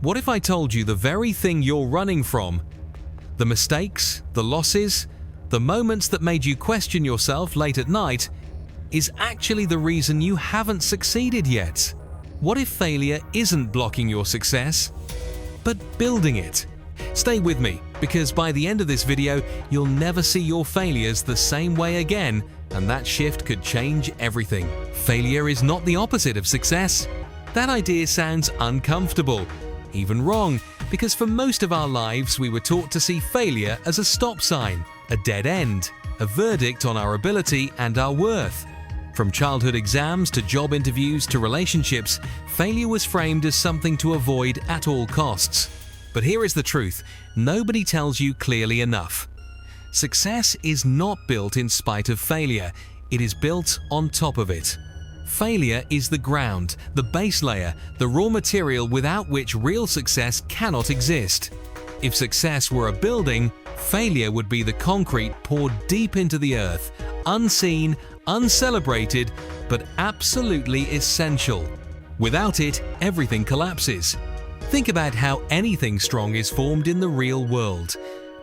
What if I told you the very thing you're running from, the mistakes, the losses, the moments that made you question yourself late at night, is actually the reason you haven't succeeded yet? What if failure isn't blocking your success, but building it? Stay with me, because by the end of this video, you'll never see your failures the same way again, and that shift could change everything. Failure is not the opposite of success. That idea sounds uncomfortable, even wrong, because for most of our lives we were taught to see failure as a stop sign, a dead end, a verdict on our ability and our worth. From childhood exams to job interviews to relationships, failure was framed as something to avoid at all costs. But here is the truth: nobody tells you clearly enough. Success is not built in spite of failure, it is built on top of it. Failure is the ground, the base layer, the raw material without which real success cannot exist. If success were a building, failure would be the concrete poured deep into the earth, unseen, uncelebrated, but absolutely essential. Without it, everything collapses. Think about how anything strong is formed in the real world.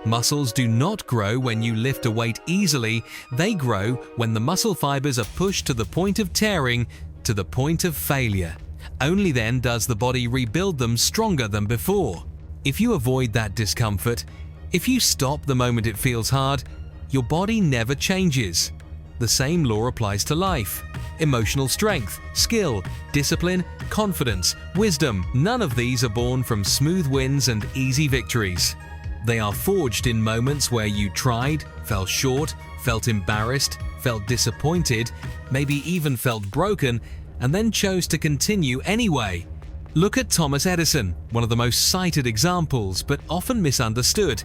Muscles do not grow when you lift a weight easily, they grow when the muscle fibers are pushed to the point of tearing, to the point of failure. Only then does the body rebuild them stronger than before. If you avoid that discomfort, if you stop the moment it feels hard, your body never changes. The same law applies to life. Emotional strength, skill, discipline, confidence, wisdom, none of these are born from smooth wins and easy victories. They are forged in moments where you tried, fell short, felt embarrassed, felt disappointed, maybe even felt broken, and then chose to continue anyway. Look at Thomas Edison, one of the most cited examples, but often misunderstood.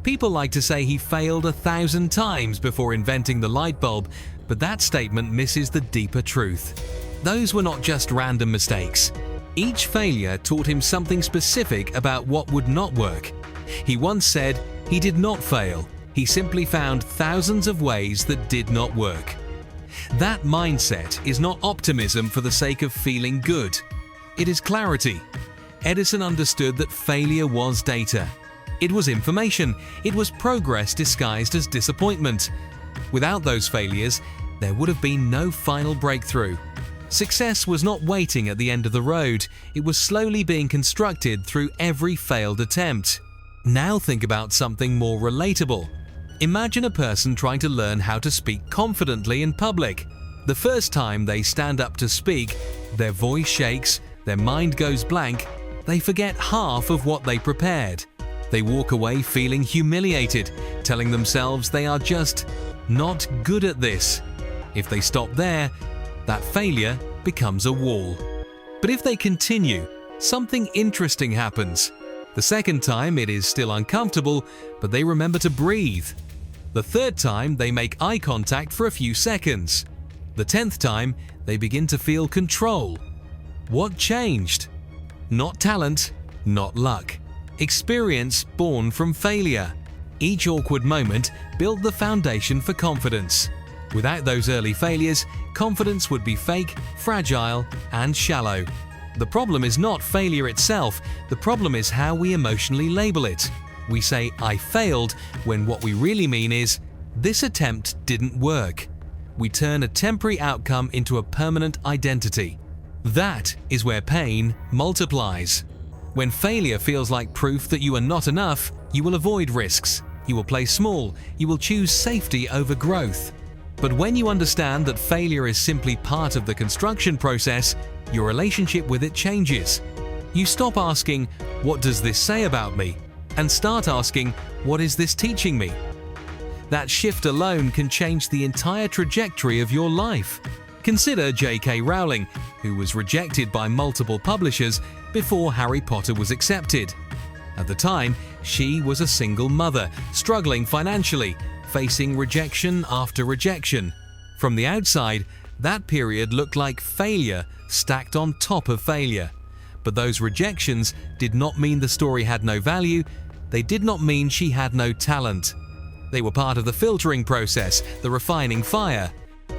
People like to say he failed 1,000 times before inventing the light bulb, but that statement misses the deeper truth. Those were not just random mistakes. Each failure taught him something specific about what would not work. He once said he did not fail, he simply found thousands of ways that did not work. That mindset is not optimism for the sake of feeling good. It is clarity. Edison understood that failure was data. It was information. It was progress disguised as disappointment. Without those failures, there would have been no final breakthrough. Success was not waiting at the end of the road. It was slowly being constructed through every failed attempt. Now think about something more relatable. Imagine a person trying to learn how to speak confidently in public. The first time they stand up to speak, their voice shakes, their mind goes blank, they forget half of what they prepared. They walk away feeling humiliated, telling themselves they are just not good at this. If they stop there, that failure becomes a wall. But if they continue, something interesting happens. The second time it is still uncomfortable, but they remember to breathe. The third time they make eye contact for a few seconds. The 10th time they begin to feel control. What changed? Not talent, not luck. Experience born from failure. Each awkward moment built the foundation for confidence. Without those early failures, confidence would be fake, fragile, and shallow. The problem is not failure itself, the problem is how we emotionally label it. We say, "I failed," when what we really mean is, "This attempt didn't work." We turn a temporary outcome into a permanent identity. That is where pain multiplies. When failure feels like proof that you are not enough, you will avoid risks. You will play small. You will choose safety over growth. But when you understand that failure is simply part of the construction process, your relationship with it changes. You stop asking, "What does this say about me?" and start asking, "What is this teaching me?" That shift alone can change the entire trajectory of your life. Consider J.K. Rowling, who was rejected by multiple publishers before Harry Potter was accepted. At the time, she was a single mother, struggling financially, facing rejection after rejection. From the outside, that period looked like failure stacked on top of failure. But those rejections did not mean the story had no value, they did not mean she had no talent. They were part of the filtering process, the refining fire.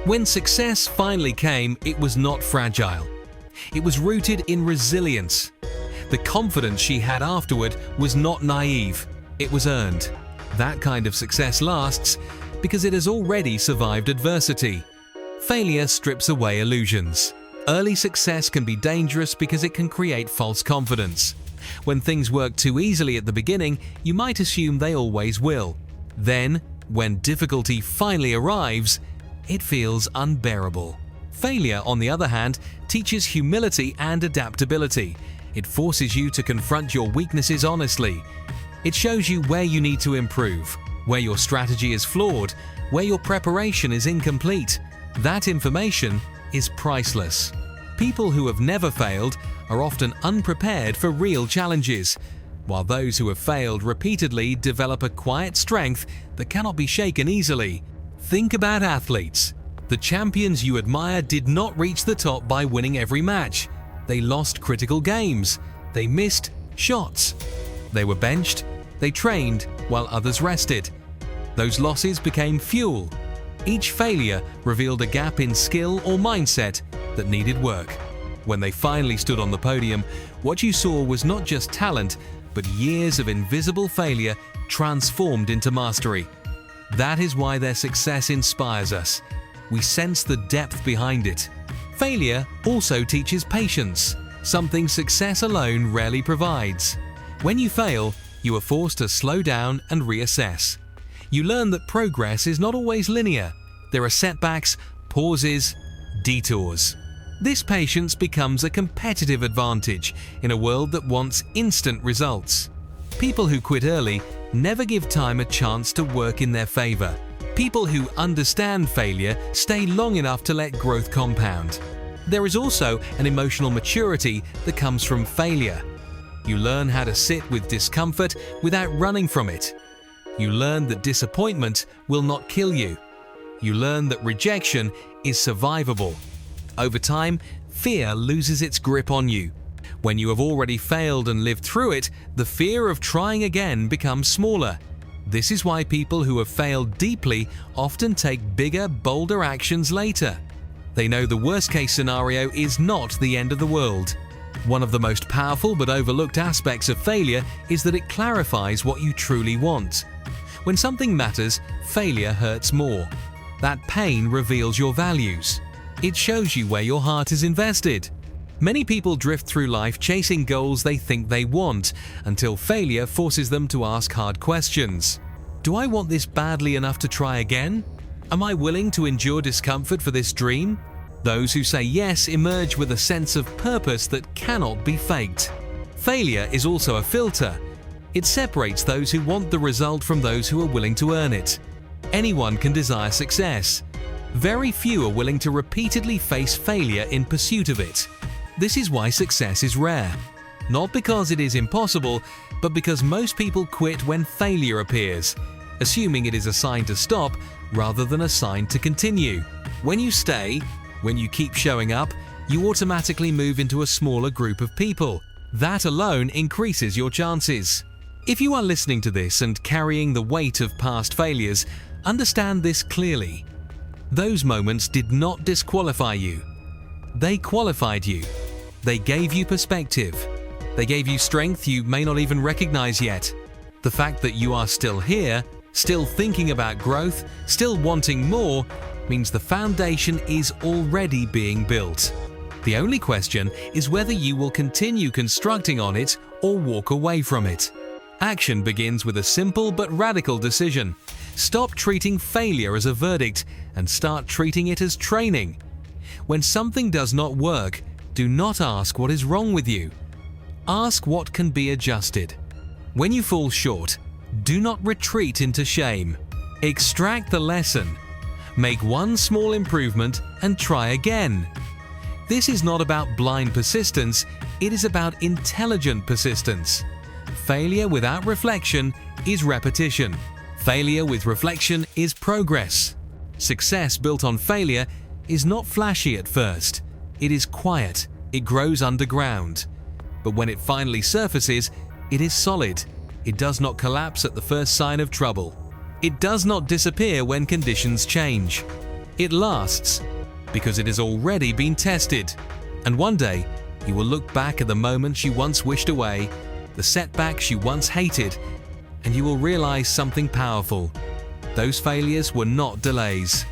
When success finally came, it was not fragile. It was rooted in resilience. The confidence she had afterward was not naive, it was earned. That kind of success lasts because it has already survived adversity. Failure strips away illusions. Early success can be dangerous because it can create false confidence. When things work too easily at the beginning, you might assume they always will. Then, when difficulty finally arrives, it feels unbearable. Failure, on the other hand, teaches humility and adaptability. It forces you to confront your weaknesses honestly. It shows you where you need to improve, where your strategy is flawed, where your preparation is incomplete. That information is priceless. People who have never failed are often unprepared for real challenges, while those who have failed repeatedly develop a quiet strength that cannot be shaken easily. Think about athletes. The champions you admire did not reach the top by winning every match. They lost critical games. They missed shots. They were benched. They trained while others rested. Those losses became fuel. Each failure revealed a gap in skill or mindset that needed work. When they finally stood on the podium, what you saw was not just talent, but years of invisible failure transformed into mastery. That is why their success inspires us. We sense the depth behind it. Failure also teaches patience, something success alone rarely provides. When you fail, you are forced to slow down and reassess. You learn that progress is not always linear. There are setbacks, pauses, detours. This patience becomes a competitive advantage in a world that wants instant results. People who quit early never give time a chance to work in their favor. People who understand failure stay long enough to let growth compound. There is also an emotional maturity that comes from failure. You learn how to sit with discomfort without running from it. You learn that disappointment will not kill you. You learn that rejection is survivable. Over time, fear loses its grip on you. When you have already failed and lived through it, the fear of trying again becomes smaller. This is why people who have failed deeply often take bigger, bolder actions later. They know the worst-case scenario is not the end of the world. One of the most powerful but overlooked aspects of failure is that it clarifies what you truly want. When something matters, failure hurts more. That pain reveals your values. It shows you where your heart is invested. Many people drift through life chasing goals they think they want, until failure forces them to ask hard questions. Do I want this badly enough to try again? Am I willing to endure discomfort for this dream? Those who say yes emerge with a sense of purpose that cannot be faked. Failure is also a filter. It separates those who want the result from those who are willing to earn it. Anyone can desire success. Very few are willing to repeatedly face failure in pursuit of it. This is why success is rare. Not because it is impossible, but because most people quit when failure appears, assuming it is a sign to stop rather than a sign to continue. When you stay, when you keep showing up, you automatically move into a smaller group of people. That alone increases your chances. If you are listening to this and carrying the weight of past failures, understand this clearly. Those moments did not disqualify you. They qualified you. They gave you perspective. They gave you strength you may not even recognize yet. The fact that you are still here, still thinking about growth, still wanting more, means the foundation is already being built. The only question is whether you will continue constructing on it or walk away from it. Action begins with a simple but radical decision. Stop treating failure as a verdict and start treating it as training. When something does not work, do not ask what is wrong with you. Ask what can be adjusted. When you fall short, do not retreat into shame. Extract the lesson. Make one small improvement and try again. This is not about blind persistence, it is about intelligent persistence. Failure without reflection is repetition. Failure with reflection is progress. Success built on failure is not flashy at first. It is quiet, it grows underground. But when it finally surfaces, it is solid. It does not collapse at the first sign of trouble. It does not disappear when conditions change. It lasts because it has already been tested. And one day, You will look back at the moments you once wished away, the setbacks you once hated, and you will realize something powerful. Those failures were not delays.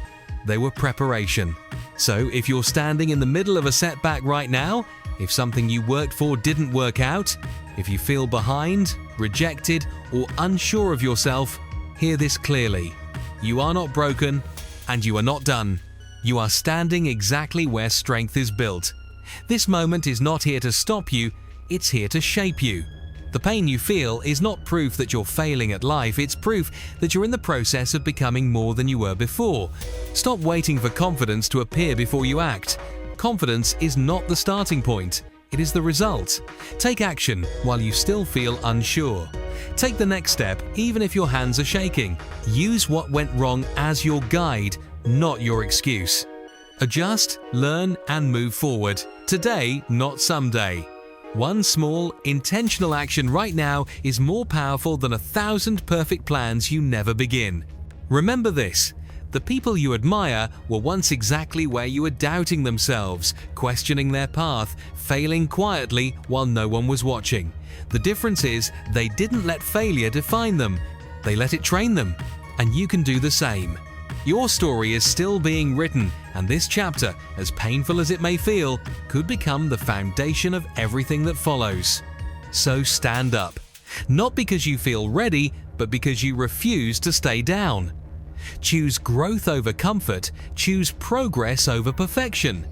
They were preparation. So if you're standing in the middle of a setback right now, if something you worked for didn't work out, if you feel behind, rejected, or unsure of yourself, hear this clearly. You are not broken, and you are not done. You are standing exactly where strength is built. This moment is not here to stop you, it's here to shape you. The pain you feel is not proof that you're failing at life, it's proof that you're in the process of becoming more than you were before. Stop waiting for confidence to appear before you act. Confidence is not the starting point, it is the result. Take action while you still feel unsure. Take the next step even if your hands are shaking. Use what went wrong as your guide, not your excuse. Adjust, learn, and move forward. Today, not someday. One small, intentional action right now is more powerful than 1,000 perfect plans you never begin. Remember this: the people you admire were once exactly where you were doubting themselves, questioning their path, failing quietly while no one was watching. The difference is they didn't let failure define them, they let it train them. And you can do the same. Your story is still being written, and this chapter, as painful as it may feel, could become the foundation of everything that follows. So stand up. Not because you feel ready, but because you refuse to stay down. Choose growth over comfort, choose progress over perfection.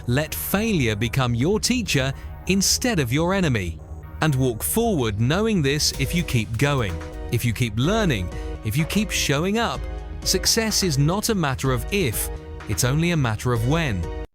Let failure become your teacher instead of your enemy. And walk forward knowing this: if you keep going, if you keep learning, if you keep showing up, success is not a matter of if, it's only a matter of when.